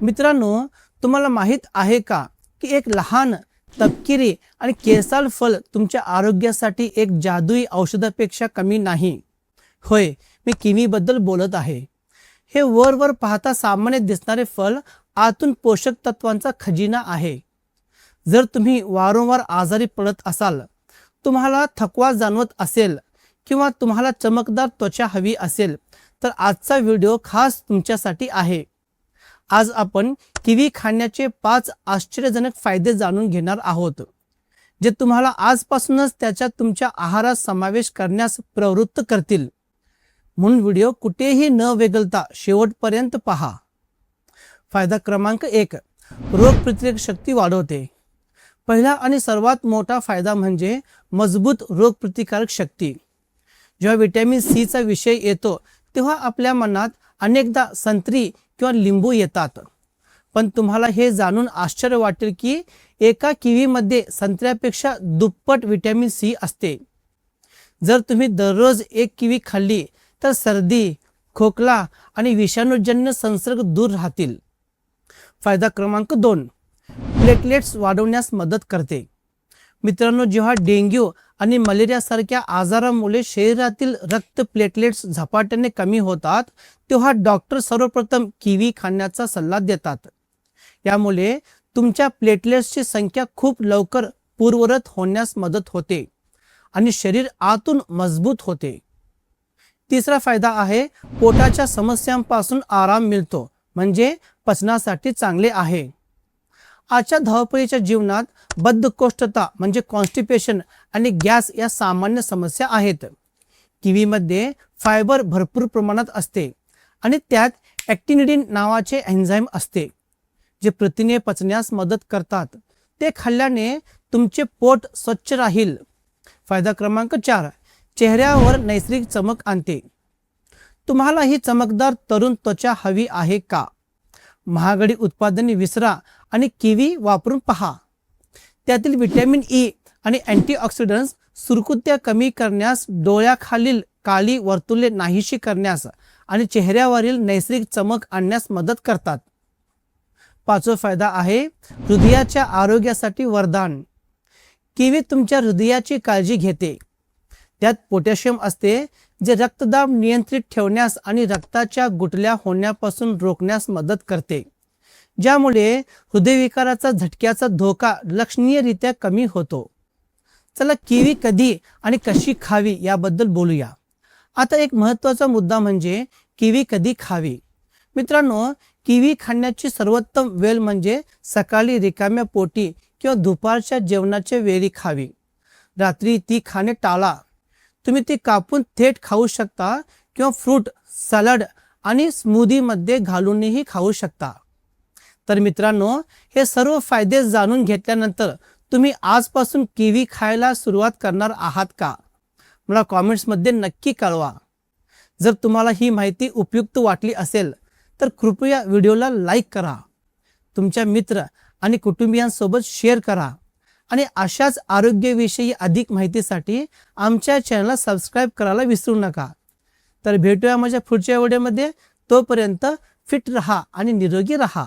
मित्रांनो, तुम्हाला माहित आहे का की एक लहान तपकिरी आणि केसाळ फल तुमच्या आरोग्यासाठी एक जादुई औषधापेक्षा कमी नाही. होय, मी किवीबद्दल बोलत आहे. हे वर पाहता सामान्य दिसणारे फल आतून पोषक तत्वांचा खजिना आहे. जर तुम्ही वारंवार आजारी पडत असाल, तुम्हाला थकवा जाणवत असेल किंवा तुम्हाला चमकदार त्वचा हवी असेल, तर आजचा व्हिडिओ खास तुमच्यासाठी आहे. आज आपण किवी खाण्याचे 5 आश्चर्यजनक फायदे जाणून घेणार आहोत, जे तुम्हाला आजपासूनच त्याच्या तुमच्या आहारात समावेश करण्यास प्रवृत्त करतील. म्हणून व्हिडिओ कुठेही न वेगळता शेवटपर्यंत पहा. फायदा क्रमांक 1, रोगप्रतिकारक शक्ती वाढवते. पहिला आणि सर्वात मोठा फायदा म्हणजे मजबूत रोगप्रतिकारक शक्ती. जेव्हा व्हिटॅमिन सीचा विषय येतो तेव्हा आपल्या मनात अनेकदा संत्री किंवा लिंबू येतात. पण तुम्हाला हे जाणून आश्चर्य वाटेल की एका किवीमध्ये संत्र्यापेक्षा दुप्पट व्हिटॅमिन सी असते. जर तुम्ही दररोज एक किवी खाल्ली तर सर्दी, खोकला आणि विषाणूजन्य संसर्ग दूर राहतील. फायदा क्रमांक 2, प्लेटलेट्स वाढवण्यास मदत करते. मित्रांनो, जेव्हा डेंग्यू आणि मलेरियासारख्या आजारामुळे शरीरातील रक्त प्लेटलेट्स झपाट्याने कमी होतात, तेव्हा डॉक्टर सर्वप्रथम किवी खाण्याचा सल्ला देतात. यामुळे तुमच्या प्लेटलेट्सची संख्या खूप लवकर पूर्ववत होण्यास मदत होते आणि शरीर आतून मजबूत होते. तिसरा फायदा आहे पोटाच्या समस्यांपासून आराम मिळतो, म्हणजे पचनासाठी चांगले आहे. आजच्या धावपळीच्या जीवनात बद्धकोष्ठता म्हणजे कॉन्स्टिपेशन आणि गॅस या सामान्य समस्या आहेत. किवीमध्ये फायबर भरपूर प्रमाणात असते आणि त्यात ॲक्टिनिडिन नावाचे एन्झाईम असते, जे प्रथिने पचण्यास मदत करतात. ते खाल्ल्याने तुमचे पोट स्वच्छ राहील. फायदा क्रमांक 4, चेहऱ्यावर नैसर्गिक चमक आणते. तुम्हाला ही चमकदार तरुण त्वचा हवी आहे का? महागडी उत्पादने विसरा आणि किवी वापरून पहा. त्यातील व्हिटॅमिन ई आणि अँटीऑक्सिडंट्स सुरकुत्या कमी करण्यास, डोळ्याखालील काळी वर्तुळे नाहीशी करण्यास आणि चेहऱ्यावरील नैसर्गिक चमक आणण्यास मदत करतात. 5वा फायदा आहे हृदयाच्या आरोग्यासाठी वरदान. किवी तुमच्या हृदयाची काळजी घेते. त्यात पोटॅशियम असते, जे रक्तदाब नियंत्रित ठेवण्यास आणि रक्ताच्या गुठल्या होण्यापासून रोखण्यास मदत करते, ज्यामुळे हृदयविकाराचा झटक्याचा धोका लक्षणीयरित्या कमी होतो. चला किवी कधी आणि कशी खावी याबद्दल बोलूया. आता एक महत्त्वाचा मुद्दा म्हणजे किवी कधी खावी. मित्रांनो, किवी खाण्याची सर्वोत्तम वेळ म्हणजे सकाळी रिकाम्या पोटी किंवा दुपारच्या जेवणाच्या वेळी खावी. रात्री ती खाणे टाळा. तुम्ही ती कापून थेट खाऊ शकता किंवा फ्रूट सलाड आणि स्मूदीमध्ये घालूनही खाऊ शकता. तर मित्रांनो, हे सर्व फायदे जाणून घेतल्यानंतर तुम्ही आजपासून किवी खायला सुरुवात करणार आहात का? मला कॉमेंट्समध्ये नक्की कळवा. जर तुम्हाला ही माहिती उपयुक्त वाटली असेल तर कृपया व्हिडिओला लाईक करा, तुमच्या मित्र आणि कुटुंबियांसोबत शेअर करा आणि अशाच आरोग्याविषयी अधिक माहितीसाठी आमच्या चॅनलला सबस्क्राईब करायला विसरू नका. तर भेटूया माझ्या पुढच्या व्हिडिओमध्ये. तोपर्यंत फिट रहा आणि निरोगी रहा.